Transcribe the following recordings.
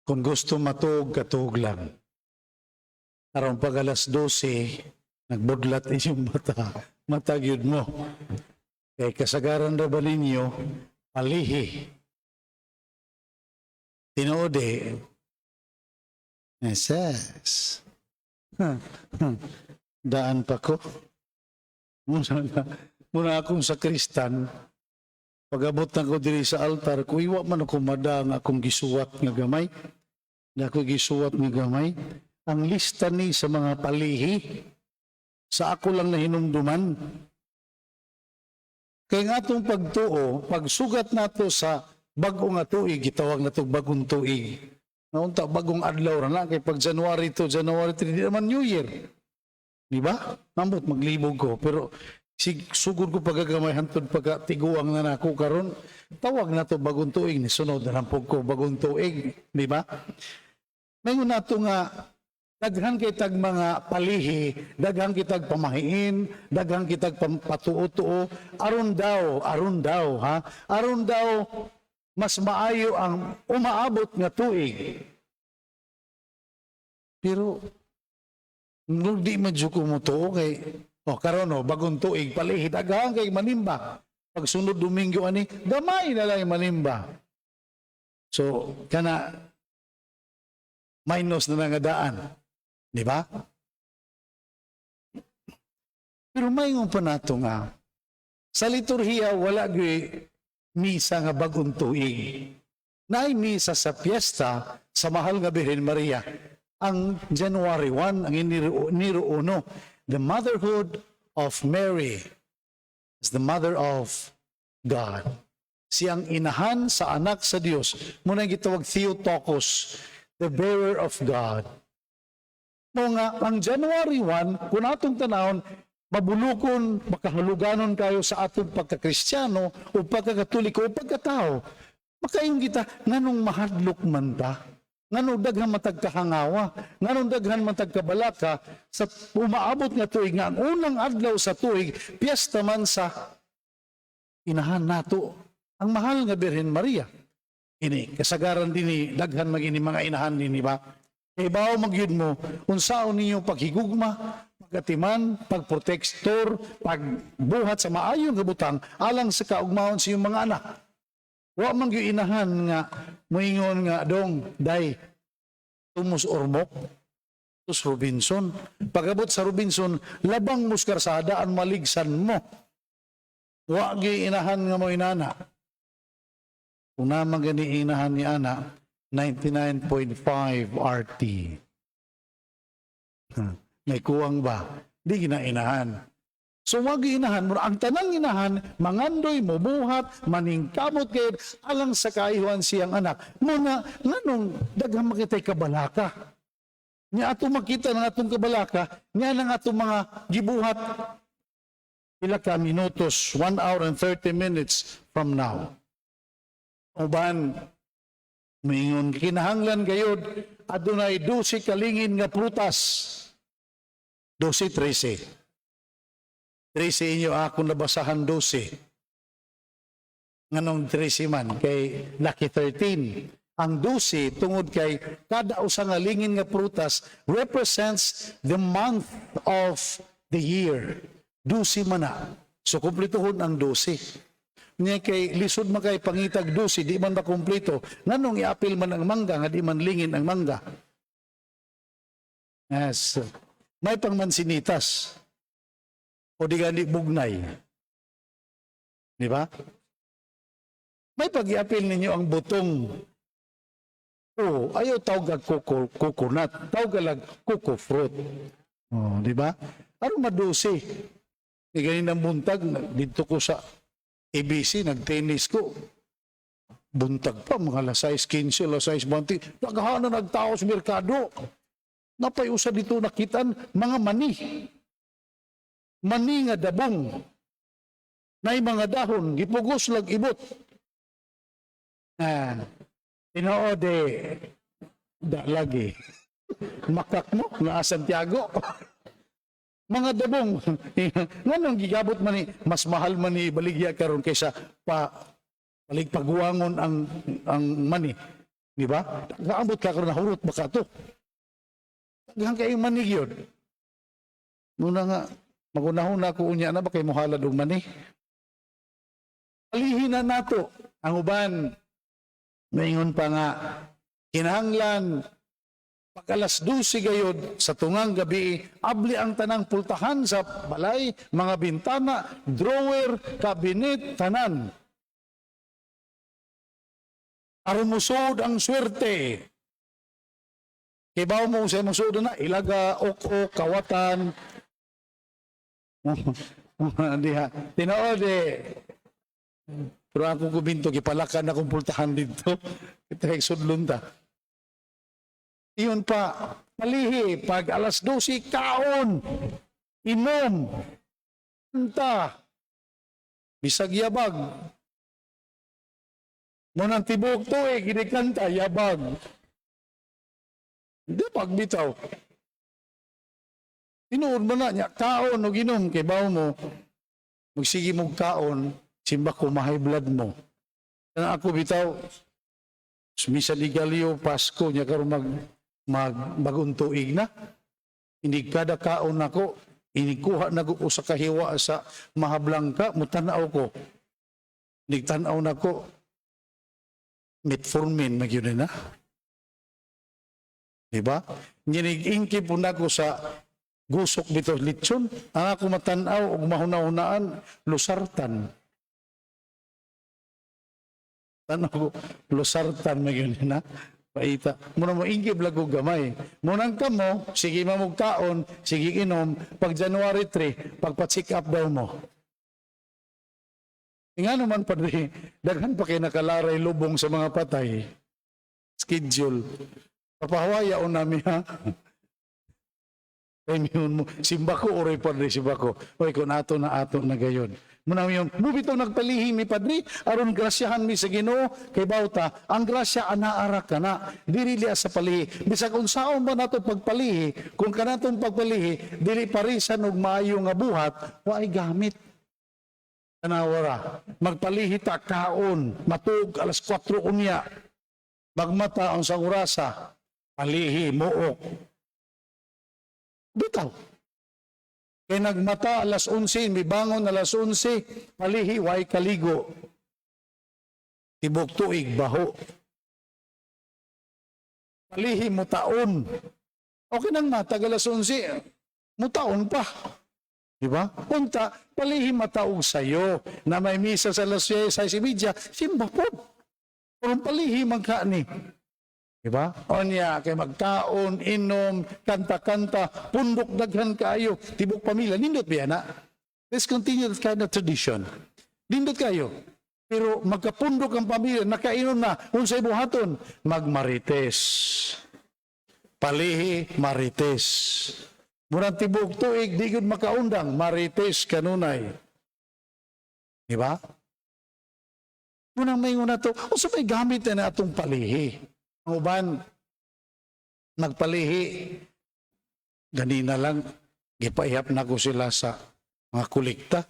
Kung gusto matug, katug lang. Aron pag alas 12, nagbudlat inyong mata, matagyod mo. Kay kasagaran na ba ninyo, palihi. Tinuode, yes. Daan pa ko. Muna akong sakristan, pag-abot na ko diri sa altar, kung iwa man ako madang akong gisuwat nga gamay, na ako gisuwat nga gamay, ang lista ni sa mga palihi, sa ako lang na hinumduman. Kaya nga itong pagtuo, pagsugat nato sa bagong nga tuig, gitawag na itong bagong tuig. Naunta, bagong adlaw na, kay pag January 2, January 3, di naman New Year. Di ba? Nambot, maglibog ko. Pero sugod ko pagagamay hantod pagtiguang na nako karon, tawag na to bagong tuig, ni sunod na lampog ko bagong tuig. Di ba? Ngayon na ito nga, daghan kitag mga palihi, daghan kitag pamahiin, daghan kitag patuo-tuo, aron daw, ha? Aron daw, mas maayo ang umaabot nga tuig. Pero, nung di medyo kumutuo kay, karon bagong tuig, palihi, daghan kay manimba. Pag sunod Domingo ani, gamay na lang manimba. So, kana, minus na nga daan. Di ba? Pero mayon pa nato nga, sa liturhiya wala gyud misa nga bagong tuig. Naay misa sa piyesta sa mahal nga Birhen Maria. Ang January 1, ang Enero 1, the motherhood of Mary is the mother of God. Siyang inahan sa anak sa Dios. Muna gitawag Theotokos, the bearer of God. Nga, ang January 1, kung atong tanawon, mabulukon, makahaluganon kayo sa atong pagkakristyano o pagkakatoliko o pagkatao. Makayong kita, nganong mahadlok man ta? Nganong daghan matagkahangawa? Nganong daghan matagkabalaka? Sa umaabot nga tuig nga, ang unang adlaw sa tuig, piyesta man sa inahan nato, ang mahal nga Birhen Maria. Ini, kasagaran din daghan magini mga inahan din, ba? Ibaw magyud mo, unsaon ninyo paghigugma, pagatiman, pagprotektor, pagbuhat sa maayong kabutang, alang sa kaugmahon sa iyong mga anak. Wa man gyud inahan nga, moingon nga dong, day, tumus ormok, tus Robinson. Pagabot sa Robinson, labang muskarsada ang maligsan mo. Wa gyud inahan nga mo inana. Kung naman gani inahan ni ana, 99.5 RT. May kuwang ba? Di ginainahan. So wag inahan mo. Ang tanang inahan, mangandoy, mubuhat, maningkamot kayo, alang sa kaihuan siyang anak. Muna, nganong daghang makitay kabalaka. Nga ato makita ng atong kabalaka, nga ng atong mga gibuhat, pila ka minutos, 1 hour and 30 minutes from now. Uban, maingon, kinahanglan gayod, adunay 12 kalingin nga prutas. 12, 13. 13 inyo ako nabasahan 12. Nganong 13 man, kay Lucky 13. Ang 12, tungod kay kada usa nga lingin nga prutas represents the month of the year. 12 man na. So, kumplituhon ang 12. Nga kay lisod man kay pangitag 12, di man ba kumpleto. Nganong iapil man ang mangga, nga di man lingin ang mangga. Yes. May pangmansinitas. O di gani bugnay. Di ba? May pag-iapil ninyo ang butong. O, ayaw tawag coconut. Tawag lag coco fruit. O, di ba? Ano madusi? E ganin ang buntag, dito ko sa ABC, nag-tennis ko. Buntag pa, mga lasais 15, lasais 20. Naghahanan nagtao sa merkado. Napayusa dito nakitan, mga mani. Mani nga dabong. Nay mga dahon, gipugos lag ibot. Tinoode, da lagi. Makak mo, nga Santiago. Mga dabong, nganong gigabot man ni, mas mahal man ni baligya karon kaysa paligpaguangon ang mani. Di ba? Kaambot ka karon nahurot baka to. Daghang kay manig yun. Muna nga, magunahon ko unya na ba kay mohalad og mani. Palihin na nato ang uban. Maingon pa nga, kinahanglan pag alas 12 gayod sa tungang gabi, abli ang tanang pultahan sa balay, mga bintana, drawer, kabinet, tanan. Aron musod ang swerte. Kibaw mo sa musod na, ilaga, ok, kawatan. Diha, tinood pero ako kubinto, kipalakan akong pultahan dito. Kita sudlon ta. Iyon pa, palihi, pag alas 12, kaon, inom, kanta, bisag yabag. Munang tibok to ginikanta, yabag. Hindi pagbitaw. Tinuod mo na niya, kaon o ginom, kay bawo mo, magsige mong kaon, simba ko mahay blood mo. Kaya ako bitaw, misa ligalyo, Pasko, niya karon bagong tuig na. Hindi kada kaon ako, inikuha na ko sa kahiwa sa Mahablangka, mutanaw ko. Nigtanaw na ko, metformin, magyun na. Diba? Nginigingki po na ko sa gusok bito litson. Ang ako matanaw, og mahuna-hunaan, lusartan. Tanaw ko, lusartan, magyun na. Paita. Muna mo ingib lago gamay. Munang kamo, sige mamugkaon, sige inom, pag January 3, pagpa-check up daw mo. Nga naman padre, daghan pa kayo nakalaray lubong sa mga patay. Schedule. Papahawaya o namin ha. Mo, simba ko oray padre, simba ko. Oy, kung ato na gayon. Muna yun, mubito nagpalihim mi padre, aron grasyahan mi sa Ginoo kay bawta, ang grasya anaarak ka na, dili liya sa palihi. Bisag unsaon ba nato pagpalihi, kung kanatong pagpalihi, dili parisan og maayo nga buhat, waay gamit. Kanawara, magpalihi ta kaon, matug alas 4 unya, magmata ang sagurasa, palihi, muok. Bitaw. Kaya nagmata alas 11, may bangon alas 11, palihi, way kaligo. Tibok tuig, baho. Palihi, mutaon. Okay nang mata, alas 11, mutaon pa. Diba? Punta, palihi mataog sa'yo, na may misa sa alas 6:30, simba po. Kung palihi magkani. Diba? O niya, kay magkaon, inom, kanta-kanta, pundok daghan kayo, tibok pamilya, nindot ba na? Let's continue that kind of tradition. Nindot kayo. Pero magkapundok ang pamilya, nakainom na, unsay buhaton, magmarites. Palihi, marites. Murang tibok tuig, di gud makaundang, marites kanunay. Diba? Munang may una to, o sa may gamit na atong palihi. Ang uban, nagpalihi, ganina lang, gipaihap na ko sila sa mga kulikta,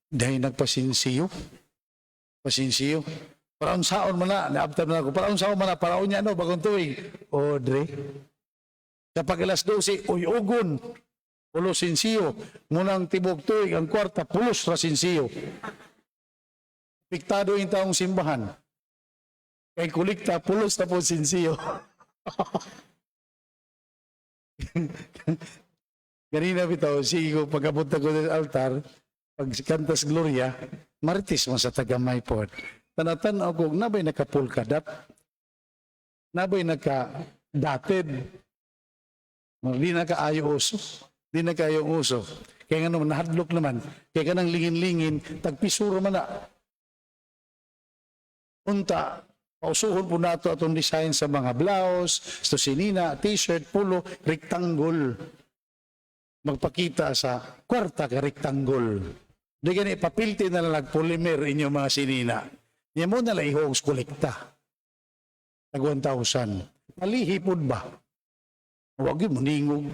dahil nagpasinsiyo. Pasinsiyo. Paraon saon mo na, naabtab na ako, paraon saon mo na, paraon niya, no, bagong tuig. O, Dre, kapag alas 12, uy, ugon, pulos sinsiyo, munang tibok tuig, ang kwarta, pulos ra sinsiyo. Piktado yung taong simbahan. Kay kulikta, pulos na po sinsiyo. Ganina bitaw, sige ko, pagkabot ko sa altar, pag kantas Gloria, maritis mo sa tagamay po. Tanatan ako, nabay nakapulkadat, nabay naka-dated, di nakaayo uso, di nakaayo uso. Kaya nga naman, nahadlok naman, kaya ka nang lingin-lingin, tagpisuro man na. Unta, pausuhon po nato atong design sa mga blouse, sa sinina, t-shirt, polo, rectangle. Magpakita sa kwarta ka rectangle. Di gani, papilti na lang polymer inyong mga sinina. Yan mo na lang ihong kolekta. Tag 1,000. Palihi po ba? Huwag yun, maningog.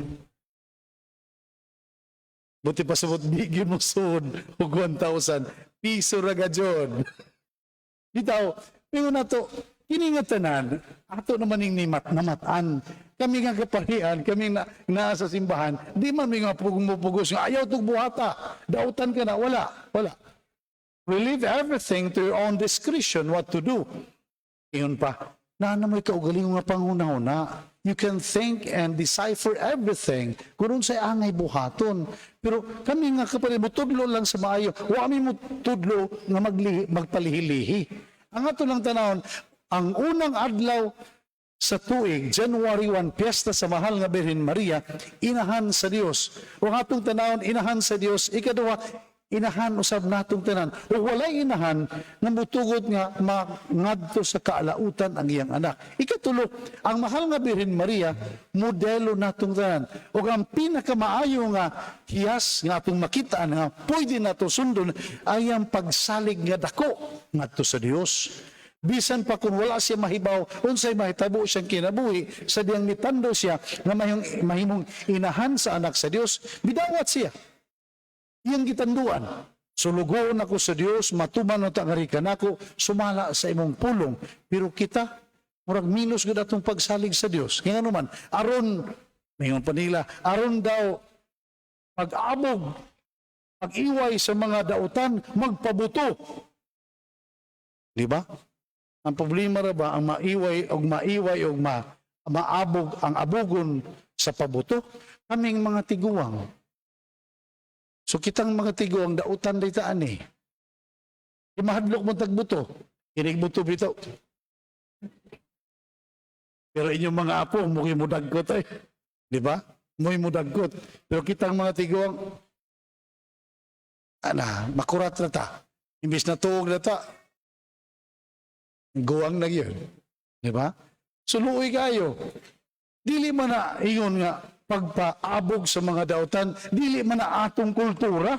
Buti pa sabot bigyan mo soon, hug 1,000. Piso ra gadyon. Bitaw, pingo na to, kini nga tanan, ato naman ning namatan. Kami nga kaparian, kami na sa simbahan, di man may nga pugos nga ayaw tug buhata. Dautan ka na, wala. We leave everything to your own discretion what to do. Iyon pa, na may kaugaling nga panghuna-huna. You can think and decipher everything kung sa angay buhaton. Pero kami nga kapatid, mutudlo lang sa maayo. Wa mi mutudlo nga magpalihilihi. Ang ato lang tanawon, ang unang adlaw sa tuig, January 1, piyesta sa mahal nga Birhen Maria, inahan sa Dios. O atong tanawon, inahan sa Dios. Ikaduha, inahan usab natong tanan. O walay inahan nga mutugot nga ngadto sa kaalautan ang iyang anak. Ikatulo, ang mahal nga Birhen Maria modelo natong tanan. O ang pinakamaayo nga hiyas nga atong makita nga pwede nato sundon ay ang pagsalig nga dako ngadto sa Dios. Bisan pa kung wala siya mahibaw, unsay mahitabo siyang kinabuhi, sa diyang nitando siya nga mahimong inahan sa anak sa Dios, bidawat siya. Iyang gitanduan. Sulugoon ako sa Dios, matuman o tangarikan ako, sumala sa imong pulong. Pero kita, murag minus gud atong pagsalig sa Dios. Kaya naman, aron, mayon pa nila, aron daw pag-abog, pag-iway sa mga dautan, magpabuto. Di ba? Ang problema ra ba, ang maiway o maabog, ang abugon sa pabuto, kaming mga tiguang. So kitang mga tiguang, dautan day taan eh. Imahadlok mo tagbuto, inig buto bitaw. Pero inyong mga apo, mukhi mo dagkot eh. Di ba? Mukhi mo dagkot. Pero kitang mga tiguang, makurat na ta. Imbis na tuog na ta, guwang na yun. Di ba? Suluoy kayo. Dili man na ingon nga pagpaabog sa mga dautan, dili man na atong kultura.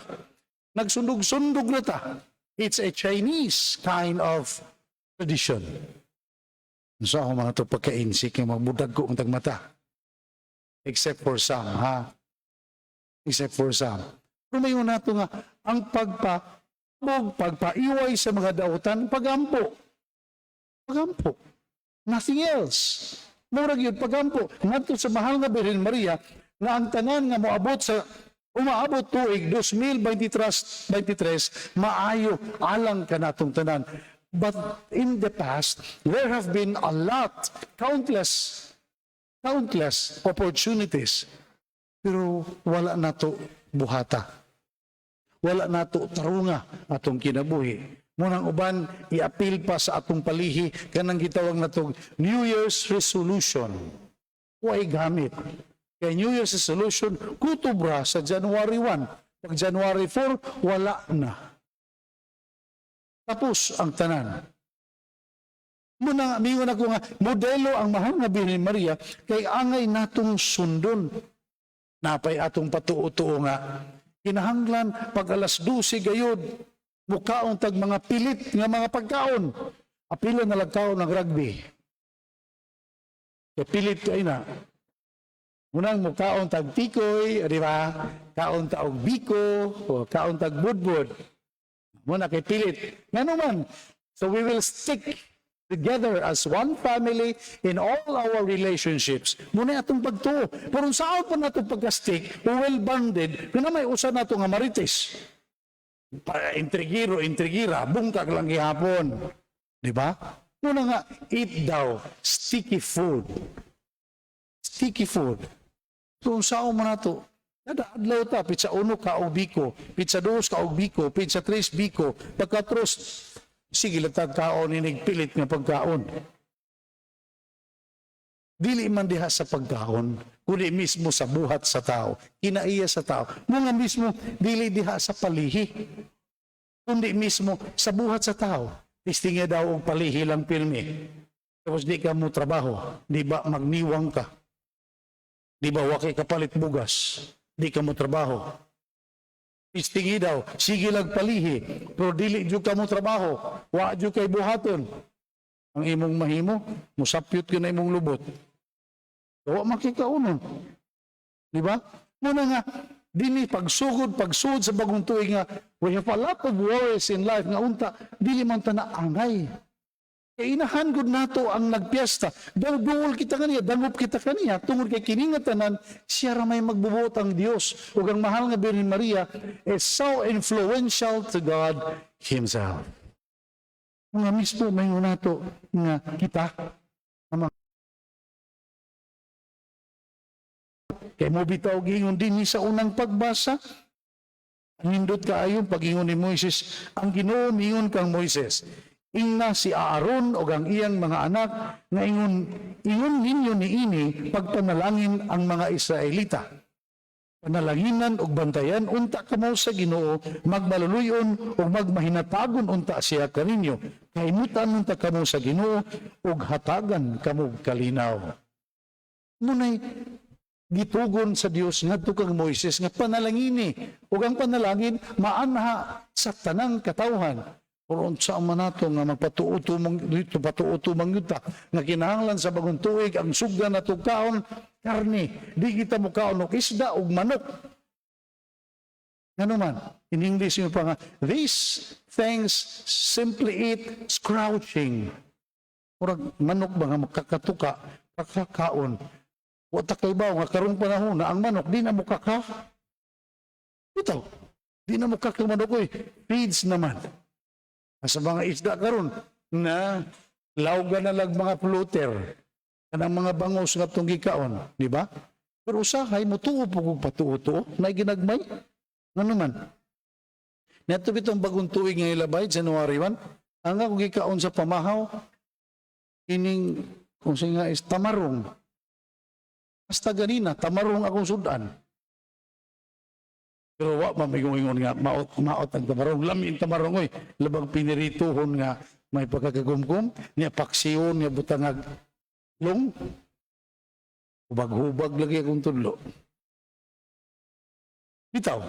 Nagsundog-sundog na ta. It's a Chinese kind of tradition. So ako mga ito pagka-insik yung magbudag ko ang tagmata. Except for some, ha? Except for some. Pero may nato nga, ang pagpaabog, pagpaiway sa mga dautan, pagampo. Pagampo. Nothing else. Murag yun, pagampo. Ngadto sa mahal nga Birhen Maria, nga ang tanan nga umaabot tuig 2023, maayo alang ka natong tanan. But in the past, there have been a lot, countless opportunities. Pero wala nato buhata. Wala nato tarunga atong kinabuhi. Munang uban, i-appeal pa sa atong palihi kanang gitawag natong New Year's resolution. Huwag gamit. Kaya New Year's resolution, kutubra sa January 1. Pag January 4, wala na. Tapos ang tanan. Mingon ako nga, modelo ang mahal nga Birhen Maria, kay angay natong sundon. Napay atong patuo-tuo nga. Kinahanglan pag alas 12 gayod, mukaon tag mga pilit nga mga pagkaon. Apila na lagkaon ng rugby. Kaya pilit kayo na. Munang mukaon tag tikoy, di ba? Kaon taog biko, o kaon tag budbud. Muna kay pilit. Nga naman. So we will stick together as one family in all our relationships. Muna atong pagtuo. Pero saan pa nato pagka-stick, well-bonded, kung na may usa nato nga marites. Intrigira, bungkag lang gihapon. Di ba? Muna nga, eat daw, sticky food. Sticky food. Kung saan mo na to, adlaw ta, pizza 1 ka og biko, pizza 2 ka og biko, pizza 3 biko, pagka-3, sige latag kaon, inigpilit nga pagkaon. Dili man diha sa pagkaon, kundi mismo sa buhat sa tao, kinaiya sa tao. Mga mismo, dili diha sa palihi, kundi mismo sa buhat sa tao. Tistinga daw og palihi lang pilmi. Tapos di ka mo trabaho, di ba magniwang ka? Di ba wakay kapalit bugas? Di ka mo trabaho. Tistingi daw, sige lang palihi, pero dili jud ka mo trabaho, wa jud kay buhaton. Ang imong mahimo, musapyot ka na imong lubot. So, makikaunon. Di ba? Muna nga, dili pagsugod sa bagong tuig nga, we have a lot of worries in life nga unta, dili man ta na angay. Kaya inahangod nato ang nagpiesta. Dawduol kita kaniya, dangop kita kaniya, tungod kay kiningatanan, siya ra may magbubuot ang Dios. Ug ang mahal nga Birhen Maria is so influential to God Himself. Mga mismo, may nato nga kita, kay mo bitaw gingon din sa unang pagbasa, nindot kaayo pagingon ni Moises, ang Ginoo miingon kang Moises, ingna si Aaron o ang iyang mga anak nga ingon ninyo niini pagpanalangin ang mga Israelita. Panalanginan og bantayan unta kamo sa Ginoo, magmaluluyon o magmahinatagon unta siya kaninyo. Kaimutan unta kamo sa Ginoo ug hatagan kamo kalinaw. Munay gitugon sa Dios ngadto kang Moises nga panalangini ug ang panalangin maanha sa tanang katawhan. Pero sa manato nga magpatuoto dito patuoto mangyuta nga kinahanglan sa bagong tuig ang sugdan nato kaon karne, di kita mo kaon og isda ug manok. Ano man, in English yung pa nga, these things simply eat scrouching. Murag manok ba nga makakatuka, kakakaon. Wata kay baw nga karong panahon na ang manok di na mo kaka. Ito, di na mo kaka manok feeds naman. Sa mga isda karon na lawgan na lag mga floater kanang mga bangos nga tong gikaon, di ba? Pero usahay mo tuo po patuo na ginagmay. Ano man? Neto bitong bagong tuig nga ilabay January 1, ang ako gikaon sa pamahaw ining kung nga is tamarong. Basta ganina, tamarong akong sudan. Pero wa mamigong-ingon nga, maot ang tamarong. Lamin tamarong, labang pinirituhon nga may pagkakagumgum, niya paksiyon, niya butangag long. Hubag-hubag lagi akong tudlo. Bitaw,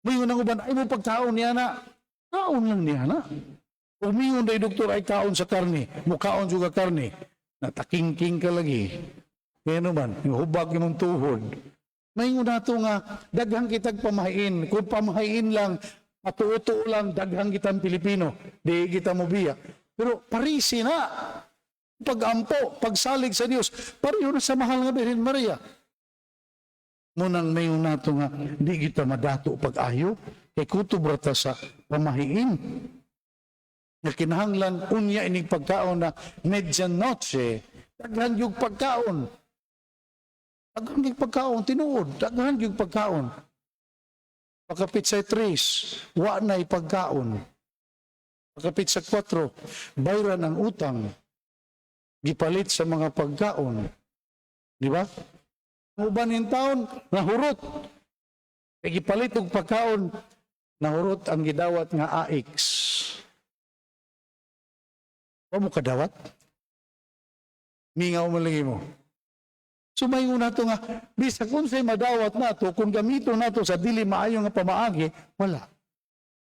may unang uban, ay mo pagtaon niya na, kaon lang niya na. Umingon na doktor ay kaon sa karne, mukaon juga karne, nataking-king ka lagi. Kaya naman, yung hubag yung tuhod. May nga ito nga, daghang kitag pamahain. Kung pamahain lang, patuo lang, daghang kitang Pilipino. Di kita mo biya. Pero parisi na. Pag-ampo, pagsalig sa Diyos, pareho na sa mahal nga Birhen Maria. Munang may nga ito nga, di kita madato pag-ayo, kay kutubrata sa pamahiin. Na kinahanglan, unya ining pagkaon na medianoche, daghan yung pagkaon. Daghan yung pagkaon, tinuod. Daghan yung pagkaon. Pagkapit sa 3, wa na'y pagkaon. Pagkapit sa 4, bayran ang utang. Gipalit sa mga pagkaon. Di ba? Ang uban yung taon, nahurot. E gipalit og pagkaon, nahurot ang gidawat nga AX. Wa mo kadawat? Mingaw mo lagi mo. Sumayo na ito nga, bisa kung sa'y madawat na ito, kung gamito na ito sa dili maayo nga pamaagi, wala.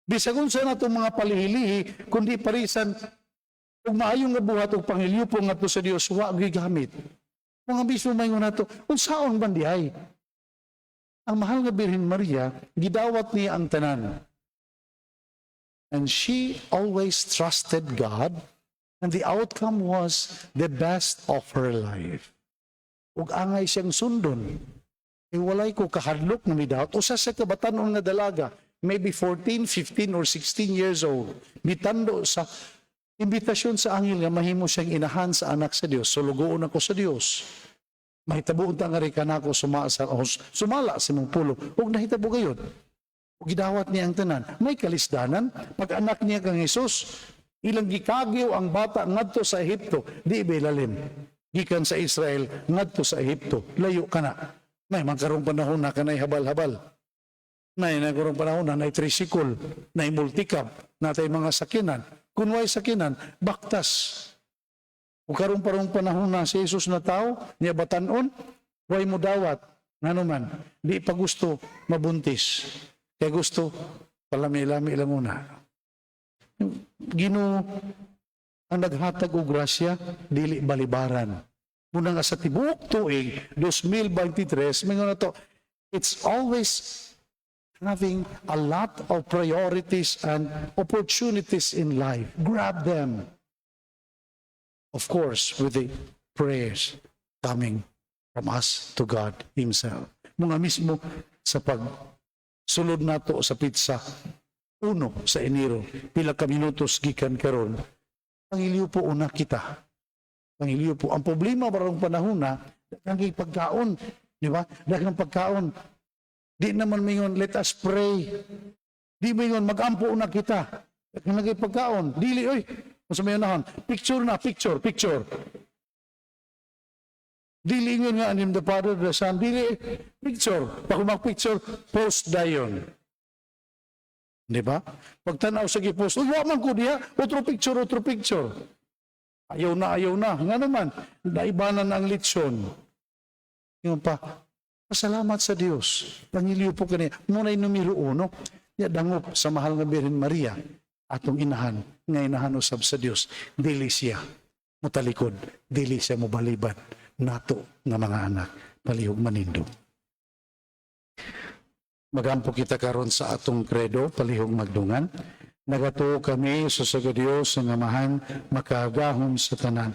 Bisa kung sa'y na ito mga palihilihi, kundi parisan, kung maayo nga buhat o pangilyupo nga ito sa Diyos, wag gamit. Mga biso mayo na ito, kung saan bandihay? Ang mahal nga Birhen Maria, gidawat niya ang tanan. And she always trusted God, and the outcome was the best of her life. Ug angay siyang sundon. Walay ko kahadlok na midawat. Usa sa kabatanon nga dalaga, maybe 14, 15, or 16 years old, mitando sa imbitasyon sa angel nga mahimo siyang inahan sa anak sa Dios. Sulugoon ako sa Dios. Mahitabo unta nga rin ka na ako sumala sa mong pulo. Ug nahitabo gayon. Ug gidawat niya ang tanan. May kalisdanan. Pag anak niya kang Jesus, ilang gikagyo ang bata ngadto sa Ehipto, di bilalim. Gikan sa Israel, ngadto sa Ehipto, layo ka na. May magkarong panahon na kanay habal-habal. May nagkarong panahon na nay tricycle, nay multicab, natay mga sakinan. Kung way sakinan, baktas. Kung karong parong panahon na si Jesus na tao, niya batanon, way mo dawat. Nga naman, di pa gusto mabuntis. Kaya gusto, palami-lami lang una. Ginoo ang naghatag og grasya, dili balibaran. Muna nga sa tibuok tuig, 2023, may nga to, it's always having a lot of priorities and opportunities in life. Grab them. Of course, with the prayers coming from us to God Himself. Mga mismo sa pagsulod nato sa pizza, 1 sa Enero, pila ka minutos gikan karon, Pangiliw po una kita. Pangiliw po. Ang problema barong panahon na, daghang pagkaon, di ba? Daghang pagkaon. Di naman mingon, let us pray. Di mingon, mag-ampo una kita. Daghang pagkaon. Dili, oy, sa may unahan, picture na, picture. Dili ingon nga anim the Father, the Son, dili, picture. Pag mag-picture, post dayon. Di ba? Pag tanaw sa gipost, uy, waman ko diya, otro picture. Ayaw na. Nga naman, naibanan ang litsyon. Yung pa, pasalamat sa Diyos. Pangiliw po kaniya. Muna'y numero 1, ya dangop sa mahal nga Birhen Maria, atong inahan, nga inahan usab sa Diyos. Dili siya mutalikod, dili siya mobalibad, nato nga mga anak, palihog manindo. Magampo kita karon sa atong kredo, palihog magdungan. Nagatuo kami sa Dios nga amahan, makagahom sa tanan.